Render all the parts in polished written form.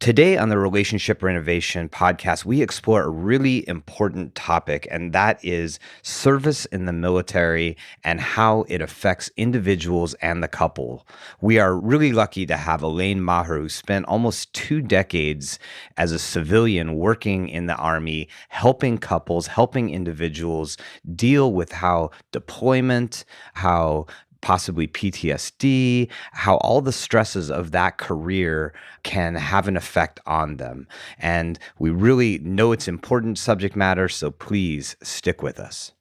Today on the Relationship Renovation podcast, we explore a really important topic, and that is service in the military and how it affects individuals and the couple. We are really lucky to have Elaine Maher, who spent almost 2 decades as a civilian working in the Army, helping couples, helping individuals deal with how deployment, how possibly PTSD, how all the stresses of that career can have an effect on them. And we really know it's important subject matter, so please stick with us.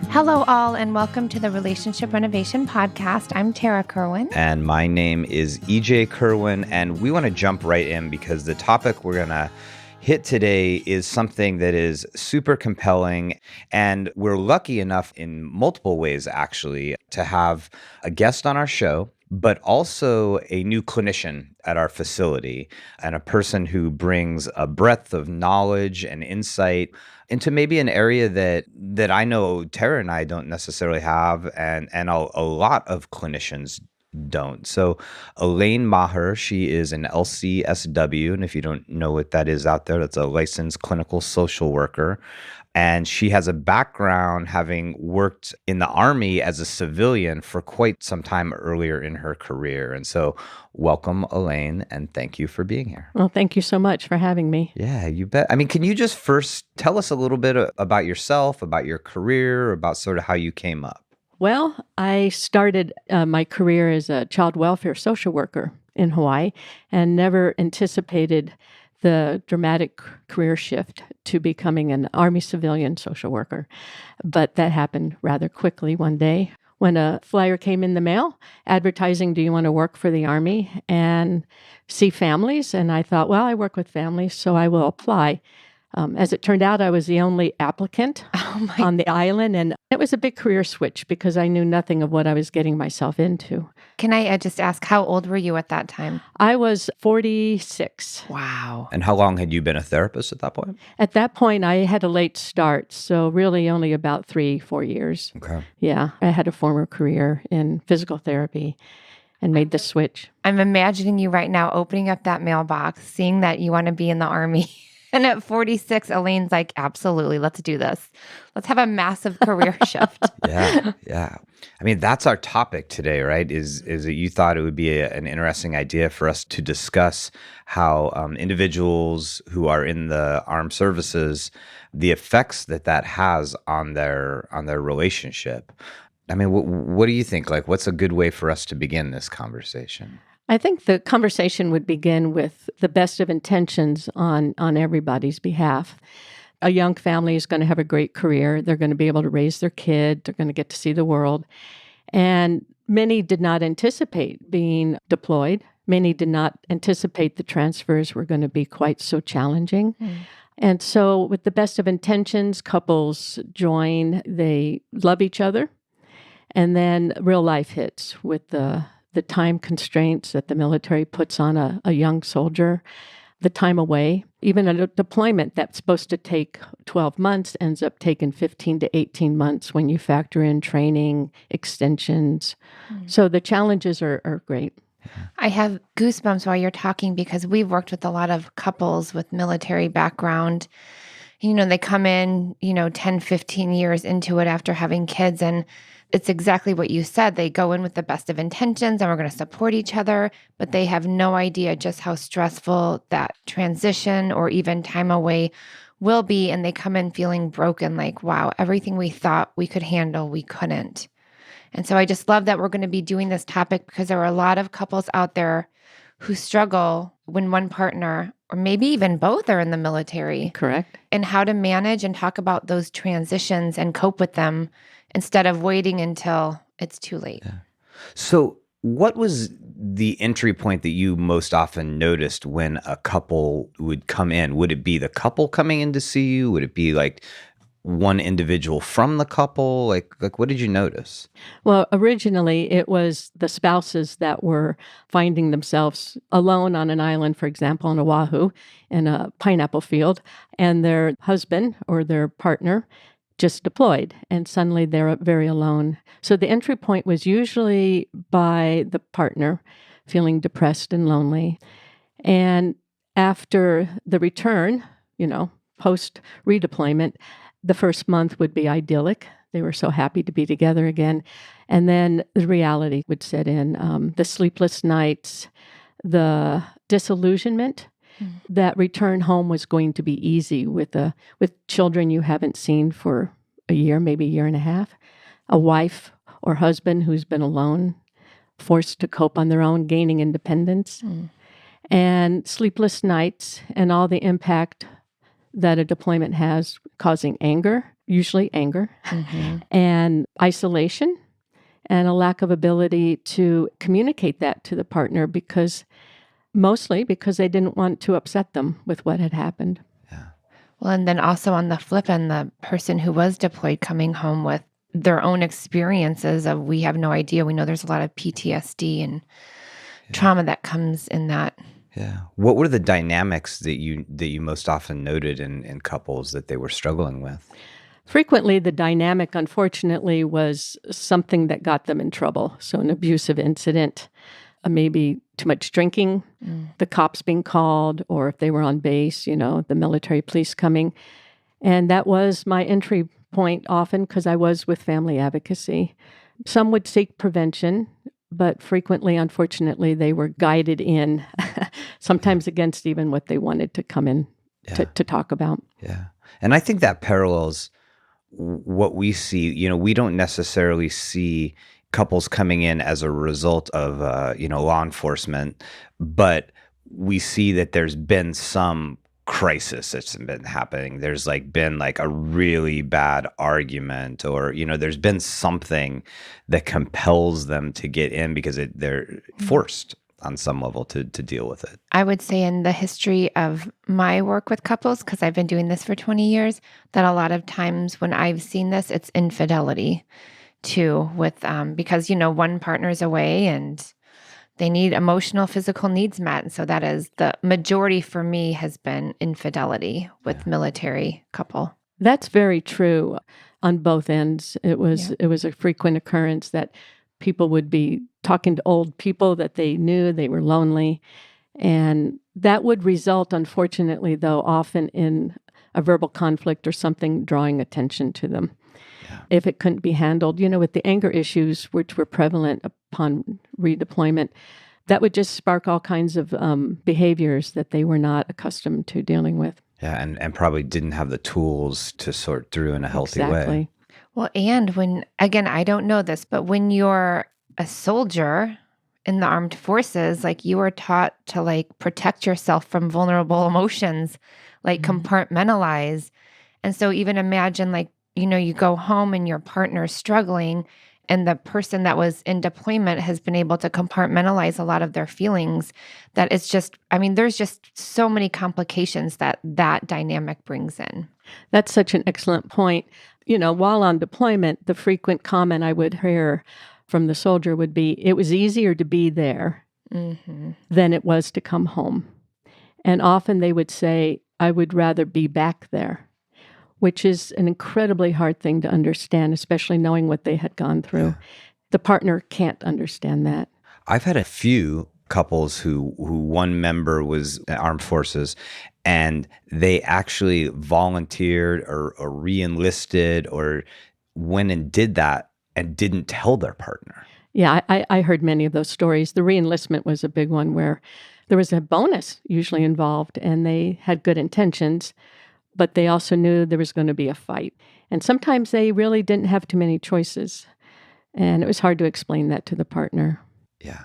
Hello, all, and welcome to the Relationship Renovation podcast. I'm Tara Kerwin. And my name is EJ Kerwin, and we want to jump right in because the topic we're going to hit today is something that is super compelling, and we're lucky enough in multiple ways, actually, to have a guest on our show, but also a new clinician at our facility and a person who brings a breadth of knowledge and insight into maybe an area that I know Tara and I don't necessarily have, and a lot of clinicians don't. So Elaine Maher, she is an LCSW, and if you don't know what that is out there, that's a licensed clinical social worker. And she has a background having worked in the Army as a civilian for quite some time earlier in her career. And so welcome, Elaine, and thank you for being here. Well, thank you so much for having me. Yeah, you bet. I mean, can you just first tell us a little bit about yourself, about your career, about sort of how you came up? Well, I started my career as a child welfare social worker in Hawaii and never anticipated the dramatic career shift to becoming an Army civilian social worker. But that happened rather quickly one day when a flyer came in the mail advertising, "Do you want to work for the Army and see families?" And I thought, well, I work with families, so I will apply. As it turned out, I was the only applicant on the island, and it was a big career switch because I knew nothing of what I was getting myself into. Can I just ask, how old were you at that time? I was 46. Wow. And how long had you been a therapist at that point? At that point, I had a late start, so really only about 3-4 years. Okay. Yeah, I had a former career in physical therapy and made the switch. I'm imagining you right now opening up that mailbox, seeing that you want to be in the Army. And at 46, Elaine's like, absolutely, let's do this. Let's have a massive career shift. Yeah. I mean, that's our topic today, right? Is that you thought it would be an interesting idea for us to discuss how individuals who are in the armed services, the effects that has on their relationship. I mean, what do you think? Like, what's a good way for us to begin this conversation? I think the conversation would begin with the best of intentions on everybody's behalf. A young family is going to have a great career. They're going to be able to raise their kid. They're going to get to see the world. And many did not anticipate being deployed. Many did not anticipate the transfers were going to be quite so challenging. And so with the best of intentions, couples join, they love each other. And then real life hits with the time constraints that the military puts on a young soldier, the time away. Even a deployment that's supposed to take 12 months ends up taking 15 to 18 months when you factor in training, extensions. So the challenges are great. I have goosebumps while you're talking because we've worked with a lot of couples with military background. You know, they come in, 10, 15 years into it after having kids, and it's exactly what you said. They go in with the best of intentions and we're going to support each other, but they have no idea just how stressful that transition or even time away will be. And they come in feeling broken, like, wow, everything we thought we could handle, we couldn't. And so I just love that we're going to be doing this topic because there are a lot of couples out there who struggle when one partner, or maybe even both, are in the military. Correct. And how to manage and talk about those transitions and cope with them instead of waiting until it's too late. Yeah. So what was the entry point that you most often noticed when a couple would come in? Would it be the couple coming in to see you? Would it be like one individual from the couple? Like what did you notice? Well, originally it was the spouses that were finding themselves alone on an island, for example, on Oahu, in a pineapple field, and their husband or their partner just deployed, and suddenly they're very alone. So the entry point was usually by the partner feeling depressed and lonely. And after the return, post redeployment, the first month would be idyllic. They were so happy to be together again. And then the reality would set in, the sleepless nights, the disillusionment that return home was going to be easy with children you haven't seen for a year, maybe a year and a half, a wife or husband who's been alone, forced to cope on their own, gaining independence, and sleepless nights and all the impact that a deployment has, causing anger, usually anger, and isolation, and a lack of ability to communicate that to the partner mostly because they didn't want to upset them with what had happened. Yeah. Well, and then also on the flip end, the person who was deployed coming home with their own experiences of, we have no idea. We know there's a lot of PTSD and trauma that comes in that. Yeah. What were the dynamics that you most often noted in couples that they were struggling with? Frequently, the dynamic, unfortunately, was something that got them in trouble. So an abusive incident, maybe too much drinking, the cops being called, or if they were on base, the military police coming. And that was my entry point often because I was with family advocacy. Some would seek prevention, but frequently, unfortunately, they were guided in, sometimes against even what they wanted to come in to talk about. Yeah. And I think that parallels what we see. We don't necessarily see couples coming in as a result of, law enforcement, but we see that there's been some crisis that's been happening. There's been a really bad argument, or, there's been something that compels them to get in because they're forced on some level to deal with it. I would say in the history of my work with couples, because I've been doing this for 20 years, that a lot of times when I've seen this, it's infidelity too, with because one partner's away and they need emotional, physical needs met. And so that is the majority for me has been infidelity with military couple. That's very true on both ends. It was a frequent occurrence that people would be talking to old people that they knew, they were lonely. And that would result, unfortunately, though, often in a verbal conflict or something drawing attention to them. Yeah. If it couldn't be handled, with the anger issues, which were prevalent upon redeployment, that would just spark all kinds of behaviors that they were not accustomed to dealing with. Yeah, and probably didn't have the tools to sort through in a healthy way. Well, and when, again, I don't know this, but when you're a soldier in the armed forces, you are taught to protect yourself from vulnerable emotions, compartmentalize. And so even imagine you go home and your partner's struggling, and the person that was in deployment has been able to compartmentalize a lot of their feelings. That it's just, there's just so many complications that dynamic brings in. That's such an excellent point. While on deployment, the frequent comment I would hear from the soldier would be, it was easier to be there than it was to come home. And often they would say, I would rather be back there, which is an incredibly hard thing to understand, especially knowing what they had gone through. Yeah. The partner can't understand that. I've had a few couples who one member was in armed forces, and they actually volunteered or re-enlisted or went and did that and didn't tell their partner. Yeah, I heard many of those stories. The re-enlistment was a big one where there was a bonus usually involved, and they had good intentions, but they also knew there was going to be a fight. And sometimes they really didn't have too many choices. And it was hard to explain that to the partner. Yeah.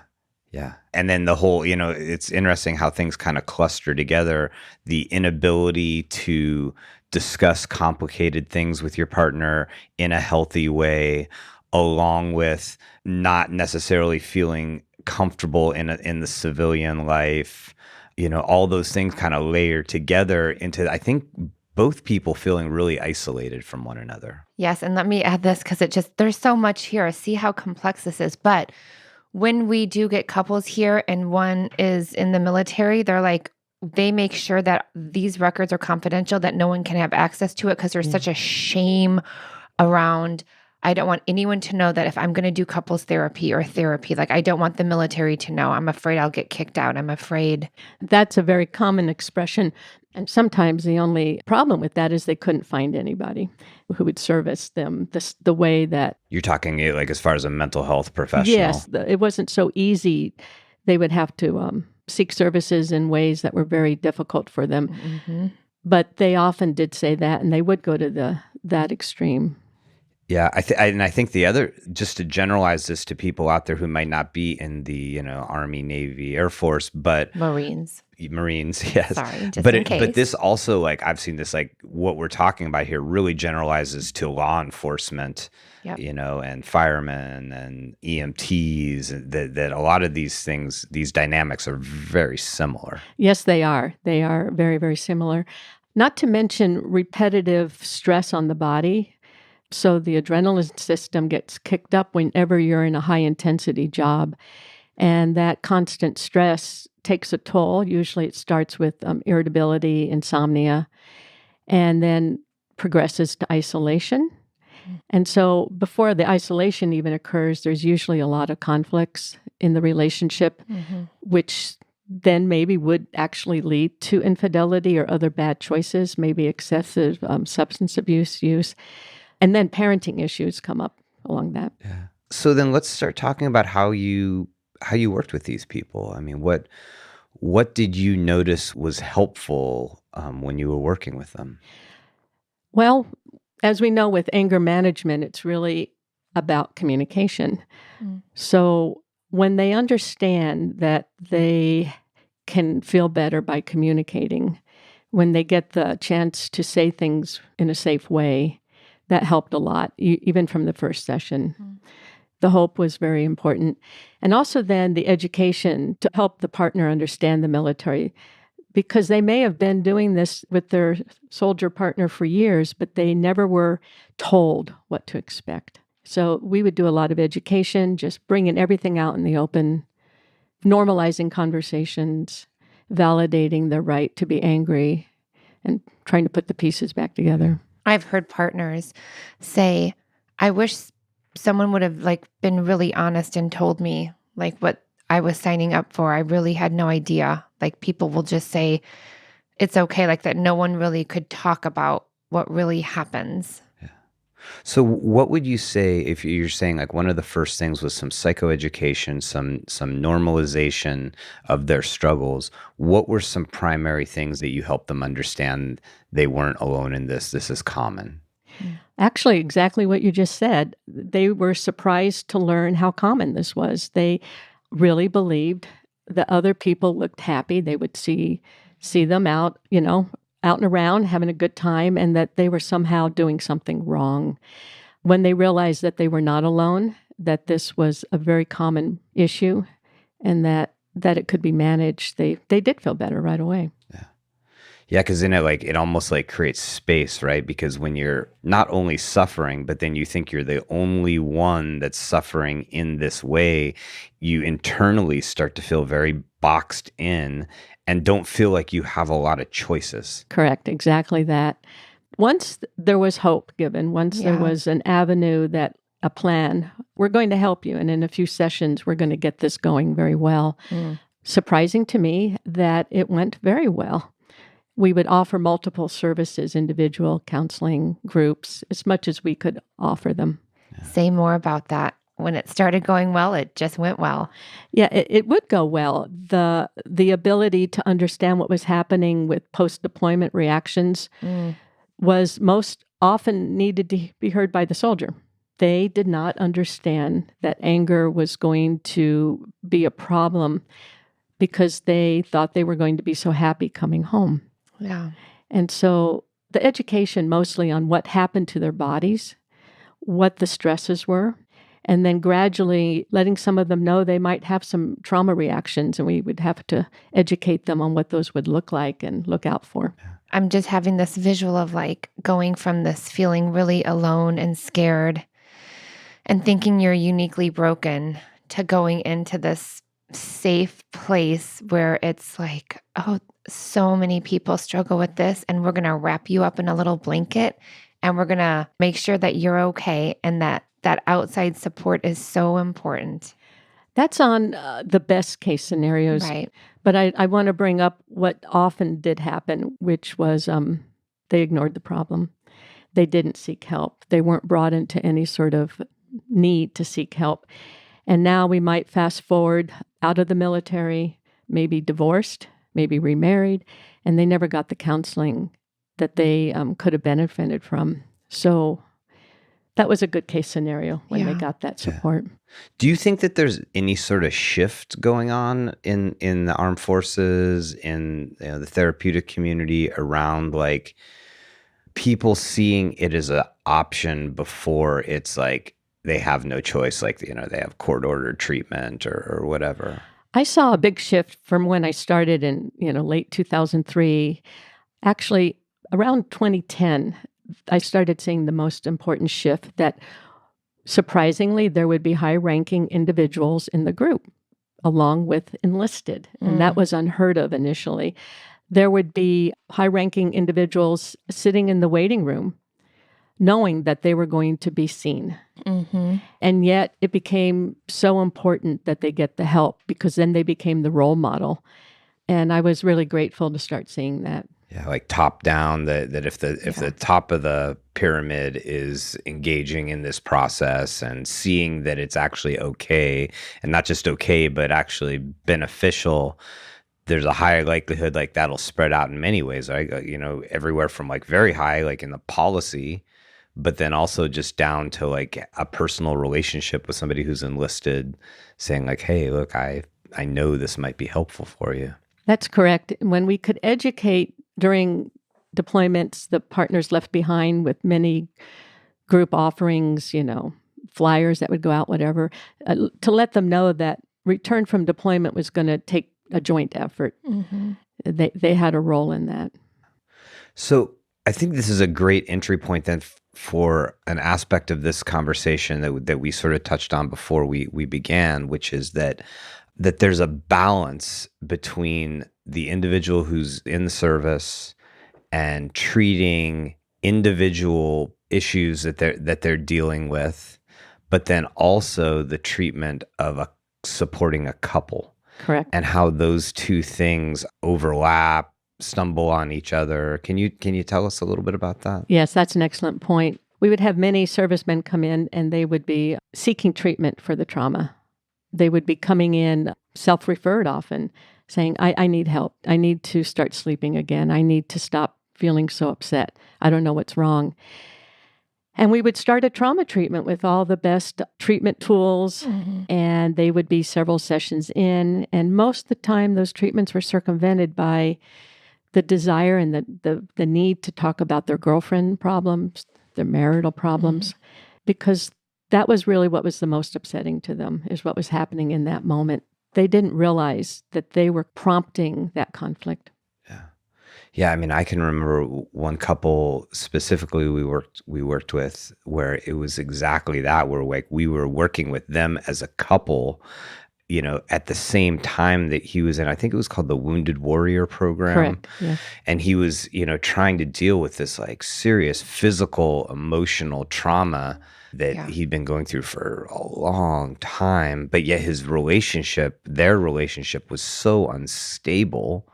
Yeah. And then the whole, it's interesting how things kind of cluster together. The inability to discuss complicated things with your partner in a healthy way, along with not necessarily feeling comfortable in the civilian life. All those things kind of layer together into, I think, both people feeling really isolated from one another. Yes. And let me add this because there's so much here. See how complex this is. But when we do get couples here and one is in the military, they're like, they make sure that these records are confidential, that no one can have access to it because there's such a shame around. I don't want anyone to know that if I'm going to do couples therapy or therapy, like I don't want the military to know. I'm afraid I'll get kicked out. I'm afraid. That's a very common expression. And sometimes the only problem with that is they couldn't find anybody who would service them the way that. You're talking like as far as a mental health professional. Yes, it wasn't so easy. They would have to seek services in ways that were very difficult for them. Mm-hmm. But they often did say that, and they would go to that extreme. Yeah, and I think the other, just to generalize this to people out there who might not be in the Army, Navy, Air Force, but Marines, yes. Sorry, just but in case. But this also, like I've seen this, like what we're talking about here, really generalizes to law enforcement, Yep. And firemen and EMTs. That a lot of these things, these dynamics are very similar. Yes, they are. They are very, very similar. Not to mention repetitive stress on the body. So the adrenaline system gets kicked up whenever you're in a high intensity job. And that constant stress takes a toll. Usually it starts with irritability, insomnia, and then progresses to isolation. And so before the isolation even occurs, there's usually a lot of conflicts in the relationship, which then maybe would actually lead to infidelity or other bad choices, maybe excessive substance abuse use. And then parenting issues come up along that. Yeah. So then let's start talking about how you worked with these people. I mean, what did you notice was helpful when you were working with them? Well, as we know with anger management, it's really about communication. So when they understand that they can feel better by communicating, when they get the chance to say things in a safe way, that helped a lot, even from the first session. The hope was very important. And also then the education to help the partner understand the military, because they may have been doing this with their soldier partner for years, but they never were told what to expect. So we would do a lot of education, just bringing everything out in the open, normalizing conversations, validating their right to be angry, and trying to put the pieces back together. I've heard partners say, I wish someone would have been really honest and told me what I was signing up for. I really had no idea. People will just say it's okay, that no one really could talk about what really happens. Yeah. So what would you say if you're saying one of the first things was some psychoeducation, some normalization of their struggles? What were some primary things that you helped them understand they weren't alone in this? This is common. Actually, exactly what you just said. They were surprised to learn how common this was. They really believed that other people looked happy. They would see them out, out and around, having a good time, and that they were somehow doing something wrong. When they realized that they were not alone, that this was a very common issue, and that it could be managed, they did feel better right away. Yeah, because then it almost creates space, right? Because when you're not only suffering, but then you think you're the only one that's suffering in this way, you internally start to feel very boxed in and don't feel like you have a lot of choices. Correct, exactly that. Once there was hope given, once there was an avenue, a plan, we're going to help you, and in a few sessions, we're going to get this going very well. Surprising to me that it went very well. We would offer multiple services, individual counseling groups, as much as we could offer them. Yeah. Say more about that. When it started going well, it just went well. Yeah, it would go well. The ability to understand what was happening with post-deployment reactions was most often needed to be heard by the soldier. They did not understand that anger was going to be a problem because they thought they were going to be so happy coming home. Yeah. And so the education mostly on what happened to their bodies, what the stresses were, and then gradually letting some of them know they might have some trauma reactions, and we would have to educate them on what those would look like and look out for. I'm just having this visual of going from this feeling really alone and scared and thinking you're uniquely broken to going into this safe place where it's oh, so many people struggle with this, and we're going to wrap you up in a little blanket, and we're going to make sure that you're okay, and that outside support is so important. That's on the best case scenarios. Right. But I want to bring up what often did happen, which was they ignored the problem. They didn't seek help. They weren't brought into any sort of need to seek help. And now we might fast forward out of the military, maybe divorced, maybe remarried, and they never got the counseling that they could have benefited from. So that was a good case scenario when they Yeah. got that support. Do you think that there's any sort of shift going on in the armed forces, in the therapeutic community around like people seeing it as an option before it's like they have no choice, like they have court ordered treatment or whatever? I saw a big shift from when I started in, late 2003. Actually, around 2010, I started seeing the most important shift that surprisingly there would be high-ranking individuals in the group along with enlisted, and that was unheard of initially. There would be high-ranking individuals sitting in the waiting room knowing that they were going to be seen. Mm-hmm. And yet it became so important that they get the help because then they became the role model. And I was really grateful to start seeing that. Yeah, like top down, that if the top of the pyramid is engaging in this process and seeing that it's actually okay, and not just okay, but actually beneficial, there's a higher likelihood like that'll spread out in many ways, right? Everywhere from like very high, like in the policy, but then also just down to like a personal relationship with somebody who's enlisted, saying like, hey, look, I know this might be helpful for you. That's correct. When we could educate during deployments, the partners left behind with many group offerings, flyers that would go out, whatever, to let them know that return from deployment was going to take a joint effort. Mm-hmm. They had a role in that. So I think this is a great entry point then for an aspect of this conversation that we sort of touched on before we began, which is that there's a balance between the individual who's in the service and treating individual issues that they're dealing with, but then also the treatment of supporting a couple. Correct. And how those two things overlap, stumble on each other. Can you tell us a little bit about that? Yes, that's an excellent point. We would have many servicemen come in and they would be seeking treatment for the trauma. They would be coming in self-referred often, saying, I need help. I need to start sleeping again. I need to stop feeling so upset. I don't know what's wrong. And we would start a trauma treatment with all the best treatment tools, and they would be several sessions in. And most of the time, those treatments were circumvented by the desire and the need to talk about their girlfriend problems, their marital problems, because that was really what was the most upsetting to them, is what was happening in that moment. They didn't realize that they were prompting that conflict. Yeah, I mean, I can remember one couple specifically we worked with where it was exactly that, where like we were working with them as a couple, at the same time that he was in, I think it was called the Wounded Warrior program. Correct. Yeah. And he was, trying to deal with this like serious physical, emotional trauma that he'd been going through for a long time, but yet their relationship was so unstable.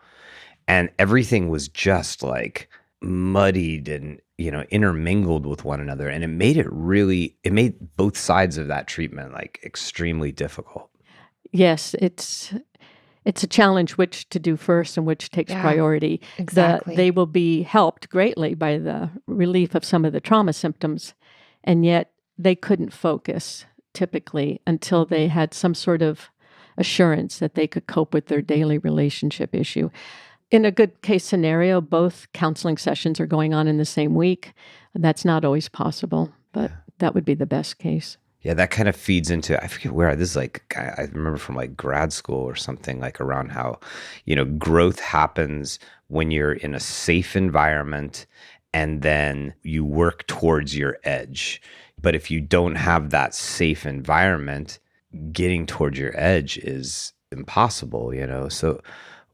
And everything was just like muddied and, intermingled with one another. And it made both sides of that treatment like extremely difficult. Yes, it's a challenge which to do first and which takes priority. Exactly. They will be helped greatly by the relief of some of the trauma symptoms, and yet they couldn't focus typically until they had some sort of assurance that they could cope with their daily relationship issue. In a good case scenario, both counseling sessions are going on in the same week. That's not always possible, but that would be the best case. Yeah, that kind of feeds into, I forget where, this is like, I remember from like grad school or something, like around how, growth happens when you're in a safe environment and then you work towards your edge. But if you don't have that safe environment, getting towards your edge is impossible, So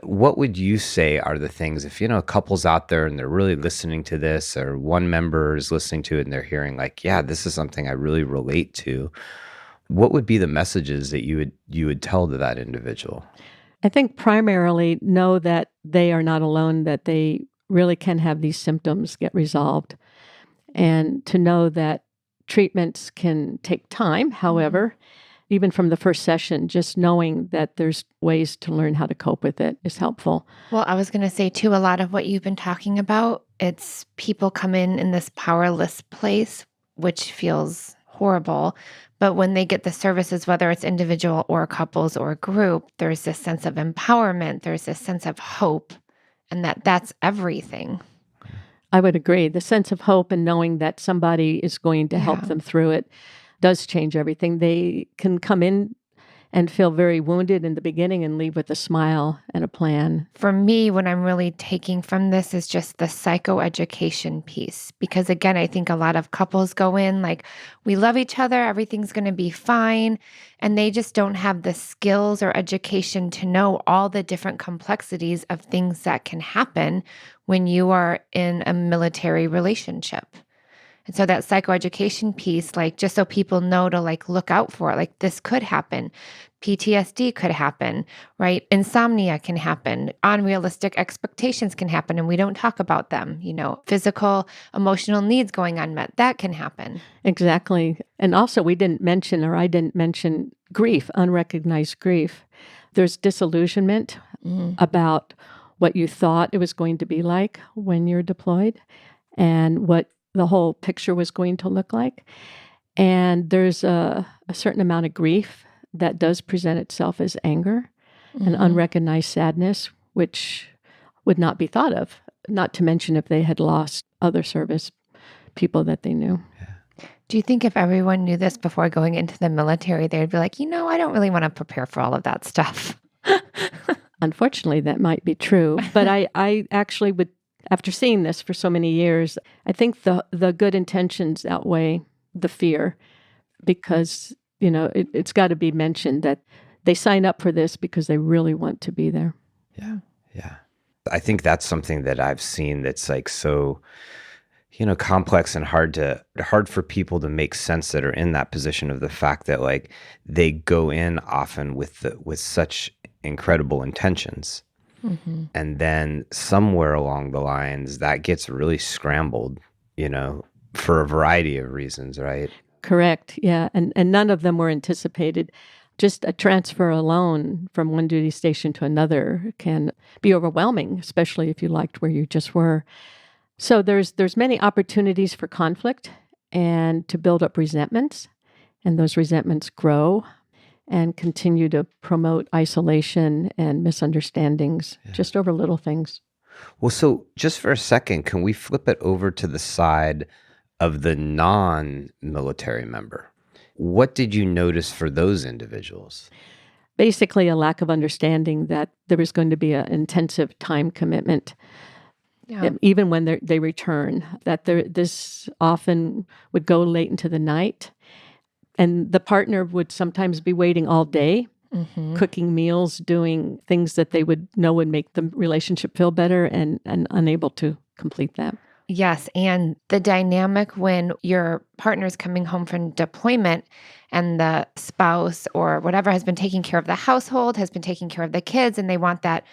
What would you say are the things if, a couple's out there and they're really listening to this, or one member is listening to it and they're hearing like, yeah, this is something I really relate to. What would be the messages that you would tell to that individual? I think primarily know that they are not alone, that they really can have these symptoms get resolved, and to know that treatments can take time. However, even from the first session, just knowing that there's ways to learn how to cope with it is helpful. Well, I was going to say too, a lot of what you've been talking about, it's people come in this powerless place, which feels horrible. But when they get the services, whether it's individual or couples or group, there's this sense of empowerment, there's this sense of hope, and that's everything. I would agree. The sense of hope and knowing that somebody is going to help Yeah. them through it does change everything. They can come in and feel very wounded in the beginning and leave with a smile and a plan. For me, what I'm really taking from this is just the psychoeducation piece. Because again, I think a lot of couples go in like, we love each other, everything's going to be fine. And they just don't have the skills or education to know all the different complexities of things that can happen when you are in a military relationship. And so that psychoeducation piece, like just so people know to like look out for it, like this could happen. PTSD could happen, right? Insomnia can happen. Unrealistic expectations can happen, and we don't talk about them. Physical, emotional needs going unmet, that can happen. Exactly. And also, I didn't mention grief, unrecognized grief. There's disillusionment about what you thought it was going to be like when you're deployed and what the whole picture was going to look like. And there's a certain amount of grief that does present itself as anger and unrecognized sadness, which would not be thought of, not to mention if they had lost other service people that they knew. Do you think if everyone knew this before going into the military, they'd be like, I don't really want to prepare for all of that stuff? Unfortunately, that might be true. But I actually would, after seeing this for so many years, I think the good intentions outweigh the fear, because, it's got to be mentioned that they sign up for this because they really want to be there. Yeah. Yeah. I think that's something that I've seen that's like so, complex and hard for people to make sense that are in that position, of the fact that like they go in often with such incredible intentions. And then somewhere along the lines that gets really scrambled, for a variety of reasons, right? Correct. Yeah. And none of them were anticipated. Just a transfer alone from one duty station to another can be overwhelming, especially if you liked where you just were. So there's many opportunities for conflict and to build up resentments, and those resentments grow and continue to promote isolation and misunderstandings just over little things. Well, so just for a second, can we flip it over to the side of the non-military member? What did you notice for those individuals? Basically, a lack of understanding that there was going to be an intensive time commitment, Yeah. even when they return, that this often would go late into the night. And the partner would sometimes be waiting all day, cooking meals, doing things that they would know would make the relationship feel better, and unable to complete that. Yes. And the dynamic when your partner's coming home from deployment and the spouse or whatever has been taking care of the household, has been taking care of the kids, and they want that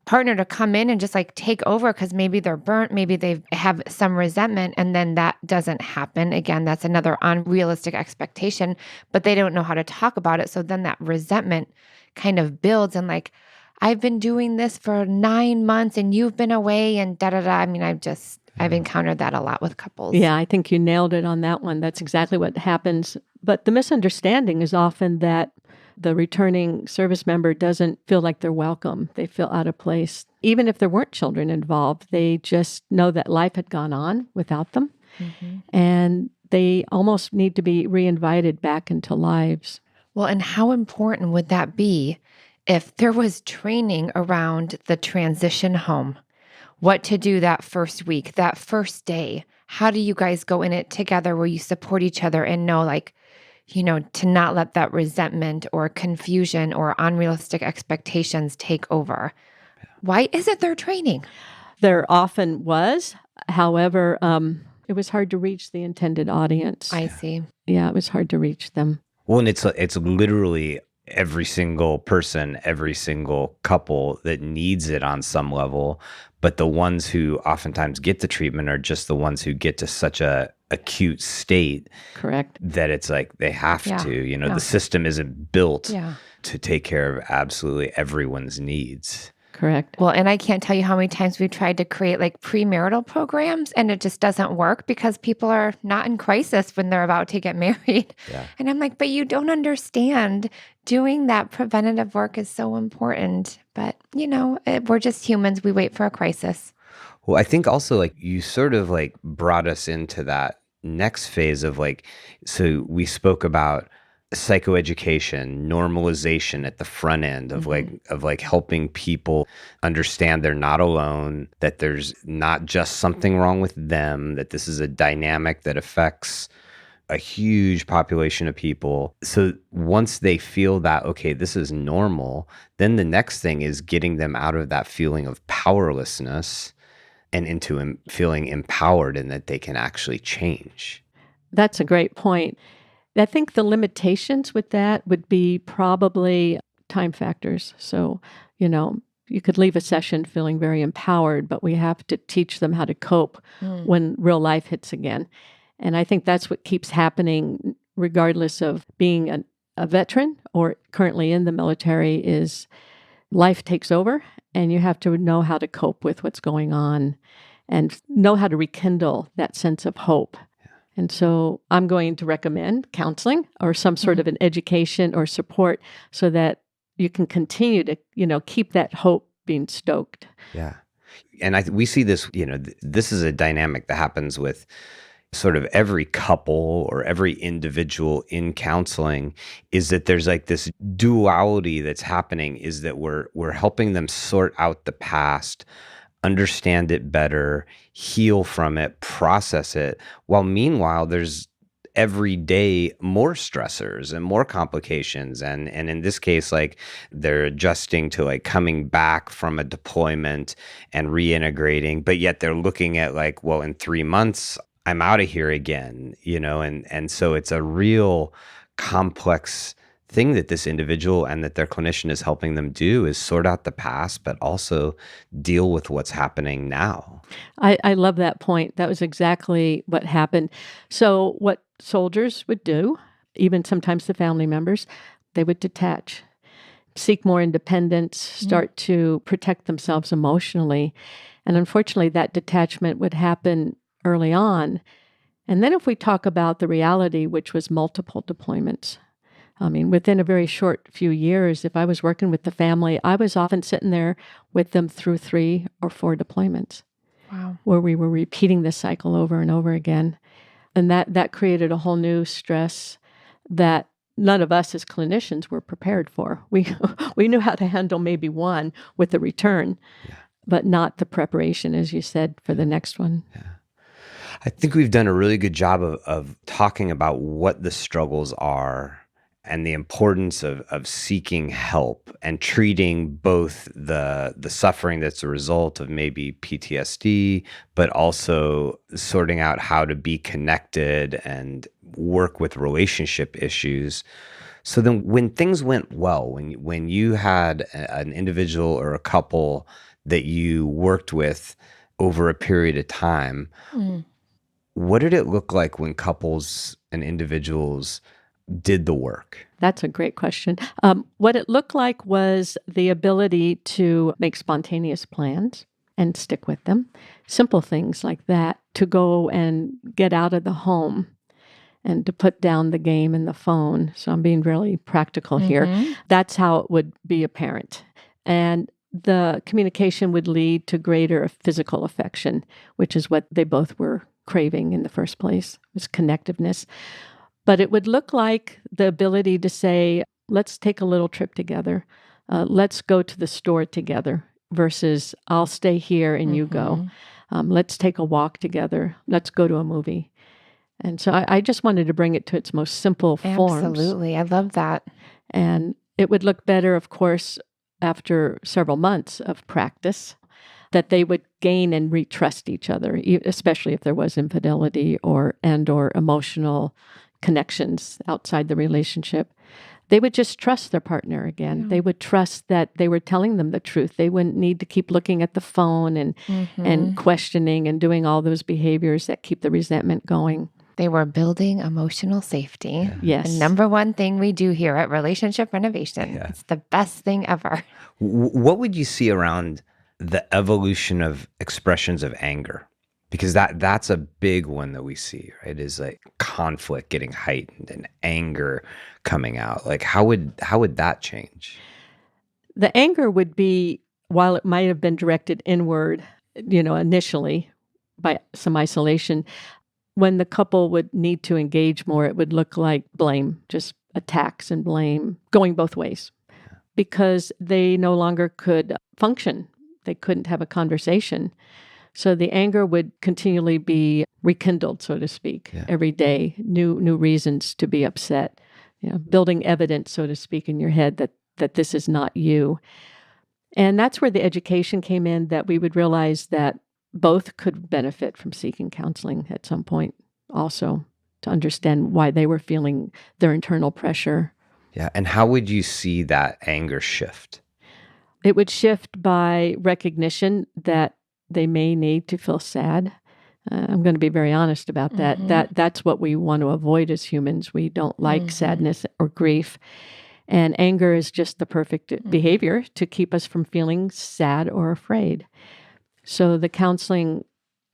partner to come in and just like take over because maybe they're burnt, maybe they have some resentment, and then that doesn't happen. Again, that's another unrealistic expectation, but they don't know how to talk about it. So then that resentment kind of builds and like, I've been doing this for 9 months and you've been away and da da da. I mean, I've encountered that a lot with couples. Yeah, I think you nailed it on that one. That's exactly what happens. But the misunderstanding is often that the returning service member doesn't feel like they're welcome. They feel out of place. Even if there weren't children involved, they just know that life had gone on without them. And they almost need to be reinvited back into lives. Well, and how important would that be if there was training around the transition home? What to do that first week, that first day? How do you guys go in it together where you support each other and know, like, to not let that resentment or confusion or unrealistic expectations take over? Why isn't there training? There often was. However, it was hard to reach the intended audience. I see. Yeah, it was hard to reach them. Well, and it's literally every single person, every single couple that needs it on some level. But the ones who oftentimes get the treatment are just the ones who get to such a acute state Correct. that it's like they have Yeah, to. yeah. The system isn't built Yeah. to take care of absolutely everyone's needs. Correct. Well, and I can't tell you how many times we've tried to create like premarital programs and it just doesn't work because people are not in crisis when they're about to get married. Yeah. And I'm like, but you don't understand. Doing that preventative work is so important. But, we're just humans. We wait for a crisis. Well, I think also like you sort of like brought us into that next phase of like, so we spoke about psychoeducation, normalization at the front end of like helping people understand they're not alone, that there's not just something wrong with them, that this is a dynamic that affects a huge population of people. So once they feel that, okay, this is normal, then the next thing is getting them out of that feeling of powerlessness and into feeling empowered and that they can actually change. That's a great point. I think the limitations with that would be probably time factors. So, you could leave a session feeling very empowered, but we have to teach them how to cope when real life hits again. And I think that's what keeps happening, regardless of being a veteran or currently in the military, is life takes over and you have to know how to cope with what's going on and know how to rekindle that sense of hope. And so I'm going to recommend counseling or some sort of an education or support so that you can continue to, keep that hope being stoked. Yeah. And we see this, this is a dynamic that happens with sort of every couple or every individual in counseling, is that there's like this duality that's happening, is that we're helping them sort out the past, understand it better, heal from it, process it, while meanwhile there's every day more stressors and more complications, and in this case, like they're adjusting to like coming back from a deployment and reintegrating, but yet they're looking at like, well, in 3 months I'm out of here again, and so it's a real complex thing that this individual and that their clinician is helping them do, is sort out the past, but also deal with what's happening now. I love that point. That was exactly what happened. So what soldiers would do, even sometimes the family members, they would detach, seek more independence, start to protect themselves emotionally. And unfortunately, that detachment would happen early on. And then if we talk about the reality, which was multiple deployments, I mean, within a very short few years, if I was working with the family, I was often sitting there with them through 3 or 4 deployments. Wow. Where we were repeating this cycle over and over again. And that created a whole new stress that none of us as clinicians were prepared for. We knew how to handle maybe one with the return, but not the preparation, as you said, for the next one. Yeah. I think we've done a really good job of talking about what the struggles are and the importance of seeking help and treating both the suffering that's a result of maybe PTSD, but also sorting out how to be connected and work with relationship issues. So then when things went well, when you had an individual or a couple that you worked with over a period of time, what did it look like when couples and individuals did the work? That's a great question. What it looked like was the ability to make spontaneous plans and stick with them. Simple things like that, to go and get out of the home and to put down the game and the phone. So I'm being really practical here. That's how it would be apparent. And the communication would lead to greater physical affection, which is what they both were craving in the first place, was connectiveness. But it would look like the ability to say, let's take a little trip together. Let's go to the store together versus I'll stay here and you go. Let's take a walk together. Let's go to a movie. And so I just wanted to bring it to its most simple forms. Absolutely. I love that. And it would look better, of course, after several months of practice, that they would gain and retrust each other, especially if there was infidelity or emotional connections outside the relationship. They would just trust their partner again. Yeah. They would trust that they were telling them the truth. They wouldn't need to keep looking at the phone and questioning and doing all those behaviors that keep the resentment going. They were building emotional safety. Yes. The number one thing we do here at Relationship Renovation. Yeah. It's the best thing ever. What would you see around the evolution of expressions of anger? Because that's a big one that we see, right? Is like conflict getting heightened and anger coming out. Like how would that change? The anger would be, while it might have been directed inward, initially by some isolation, when the couple would need to engage more, it would look like blame, just attacks and blame going both ways, because they no longer could function. They couldn't have a conversation. So the anger would continually be rekindled, so to speak, every day, new reasons to be upset, building evidence, so to speak, in your head that this is not you. And that's where the education came in, that we would realize that both could benefit from seeking counseling at some point also, to understand why they were feeling their internal pressure. Yeah. And how would you see that anger shift? It would shift by recognition that they may need to feel sad. I'm going to be very honest about that. That's what we want to avoid as humans. We don't like sadness or grief. And anger is just the perfect behavior to keep us from feeling sad or afraid. So the counseling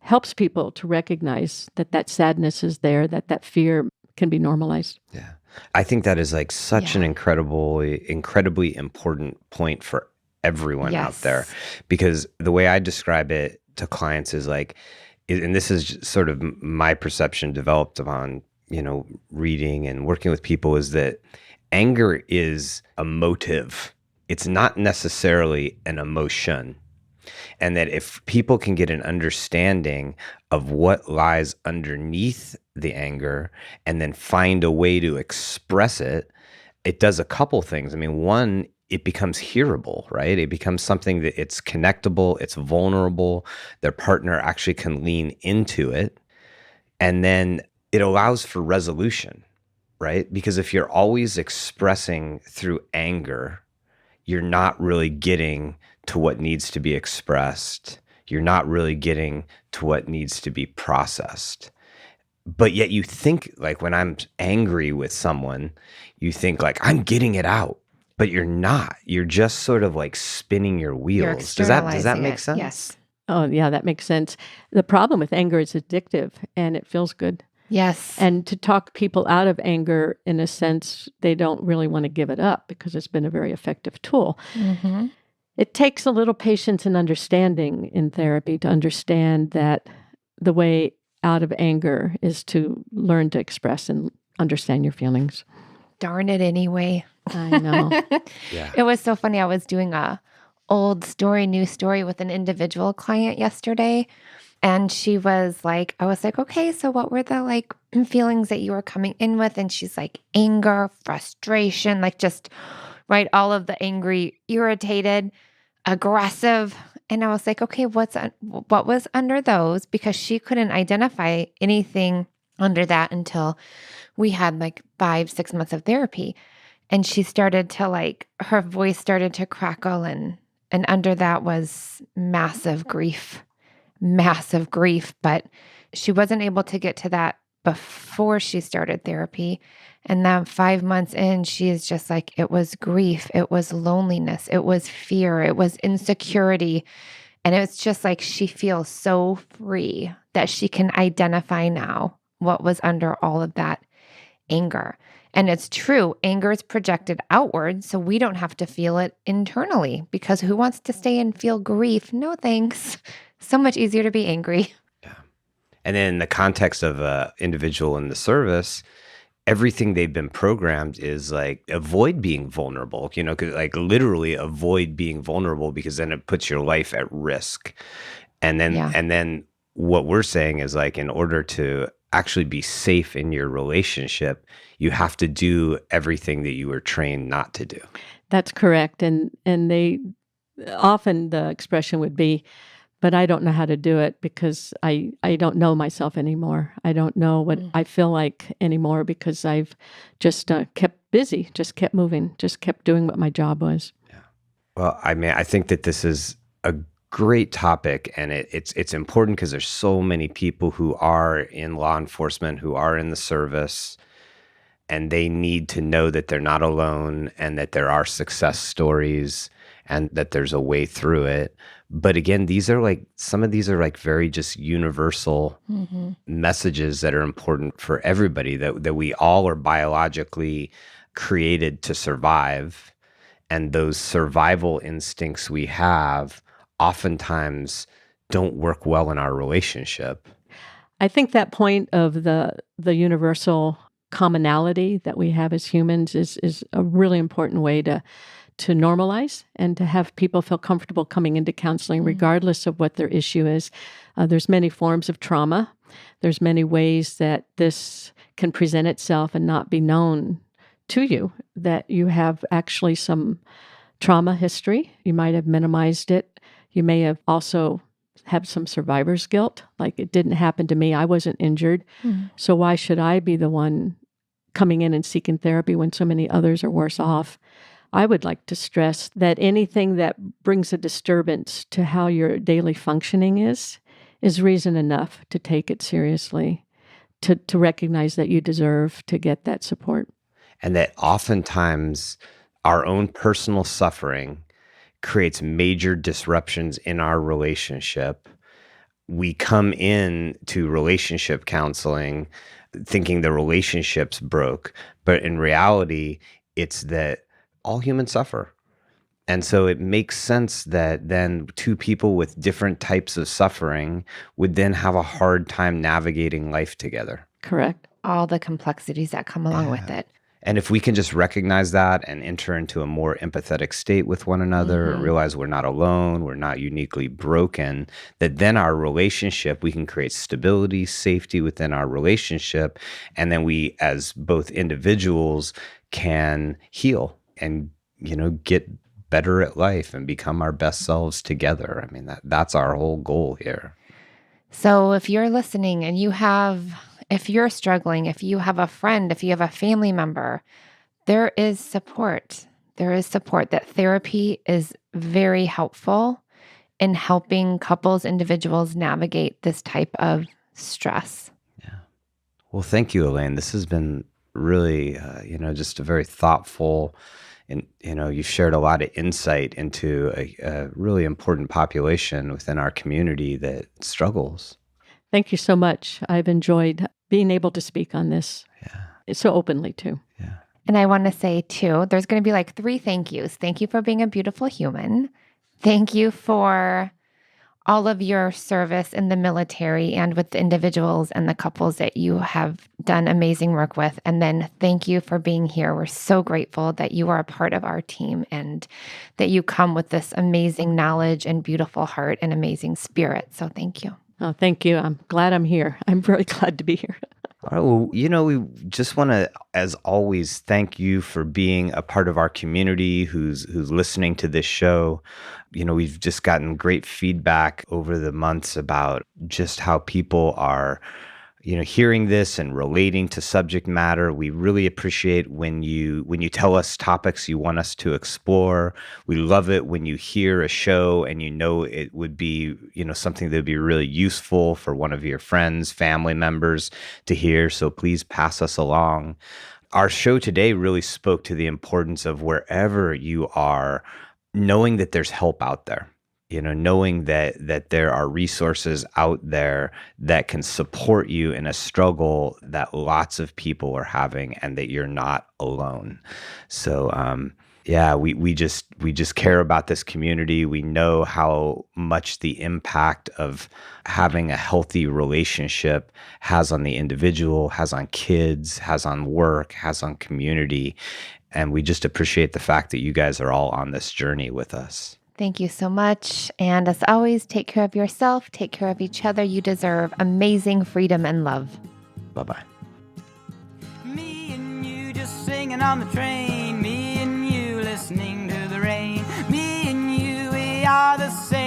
helps people to recognize that sadness is there, that fear can be normalized. Yeah. I think that is like such an incredibly important point for everyone out there, because the way I describe it to clients is like, and this is sort of my perception developed upon, reading and working with people, is that anger is a motive. It's not necessarily an emotion. And that if people can get an understanding of what lies underneath the anger and then find a way to express it, it does a couple things. I mean, one, it becomes hearable, right? It becomes something that it's connectable, it's vulnerable. Their partner actually can lean into it. And then it allows for resolution, right? Because if you're always expressing through anger, you're not really getting to what needs to be expressed. You're not really getting to what needs to be processed. But yet you think, like, when I'm angry with someone, you think like, I'm getting it out, but you're not. You're just sort of like spinning your wheels. Does that make sense? Yes. Oh, yeah, that makes sense. The problem with anger is addictive and it feels good. Yes. And to talk people out of anger, in a sense, they don't really want to give it up because it's been a very effective tool. It takes a little patience and understanding in therapy to understand that the way out of anger is to learn to express and understand your feelings. Darn it anyway. I know. Yeah. It was so funny. I was doing a old story, new story with an individual client yesterday. And she was like, I was like, okay, so what were the like feelings that you were coming in with? And she's like, anger, frustration, like just, right, all of the angry, irritated, aggressive. And I was like, okay, what was under those? Because she couldn't identify anything under that until we had like 5-6 months of therapy. And she started to like, her voice started to crackle, and under that was massive grief. But she wasn't able to get to that before she started therapy. And then 5 months in, she is just like, it was grief, it was loneliness, it was fear, it was insecurity. And it's just like she feels so free that she can identify now what was under all of that anger. And it's true, anger is projected outward, so we don't have to feel it internally, because who wants to stay and feel grief? No thanks. So much easier to be angry. Yeah. And then in the context of an individual in the service, everything they've been programmed is like, avoid being vulnerable, like literally avoid being vulnerable, because then it puts your life at risk. And then what we're saying is like, in order to actually be safe in your relationship, you have to do everything that you were trained not to do. That's correct. And they often the expression would be, but I don't know how to do it because I don't know myself anymore. I don't know what I feel like anymore because I've just kept busy, just kept moving, just kept doing what my job was. Well, I mean, I think that this is a great topic, and it's important because there's so many people who are in law enforcement, who are in the service, and they need to know that they're not alone and that there are success stories and that there's a way through it. But again, some of these are like very just universal messages that are important for everybody, that we all are biologically created to survive. And those survival instincts we have oftentimes don't work well in our relationship. I think that point of the universal commonality that we have as humans is a really important way to normalize and to have people feel comfortable coming into counseling regardless of what their issue is. There's many forms of trauma. There's many ways that this can present itself and not be known to you, that you have actually some trauma history. You might have minimized it. You may have also have some survivor's guilt, like it didn't happen to me. I wasn't injured. So why should I be the one coming in and seeking therapy when so many others are worse off? I would like to stress that anything that brings a disturbance to how your daily functioning is reason enough to take it seriously, to recognize that you deserve to get that support. And that oftentimes our own personal suffering creates major disruptions in our relationship. We come in to relationship counseling thinking the relationship's broke, but in reality, it's that all humans suffer. And so it makes sense that then two people with different types of suffering would then have a hard time navigating life together. Correct. All the complexities that come along with it. And if we can just recognize that and enter into a more empathetic state with one another, and realize we're not alone, we're not uniquely broken, that then our relationship, we can create stability, safety within our relationship. And then we, as both individuals, can heal and, get better at life and become our best selves together. I mean, that's our whole goal here. So if you're listening and if you're struggling, if you have a friend, if you have a family member, there is support. There is support. That therapy is very helpful in helping couples, individuals navigate this type of stress. Yeah. Well, thank you, Elaine. This has been really, just a very thoughtful, and, you've shared a lot of insight into a really important population within our community that struggles. Thank you so much. I've enjoyed being able to speak on this so openly too. Yeah. And I want to say too, there's going to be like 3 thank yous. Thank you for being a beautiful human. Thank you for all of your service in the military and with the individuals and the couples that you have done amazing work with. And then thank you for being here. We're so grateful that you are a part of our team and that you come with this amazing knowledge and beautiful heart and amazing spirit. So thank you. Oh, thank you. I'm glad I'm here. I'm very glad to be here. All right. Well, we just want to, as always, thank you for being a part of our community who's listening to this show. We've just gotten great feedback over the months about just how people are, hearing this and relating to subject matter. We really appreciate when you tell us topics you want us to explore. We love it when you hear a show and it would be, something that would be really useful for one of your friends, family members to hear. So please pass us along. Our show today really spoke to the importance of wherever you are, knowing that there's help out there. Knowing that there are resources out there that can support you in a struggle that lots of people are having, and that you're not alone. So, we just care about this community. We know how much the impact of having a healthy relationship has on the individual, has on kids, has on work, has on community. And we just appreciate the fact that you guys are all on this journey with us. Thank you so much. And as always, take care of yourself, take care of each other. You deserve amazing freedom and love. Bye-bye. Me and you just singing on the train, me and you listening are the same.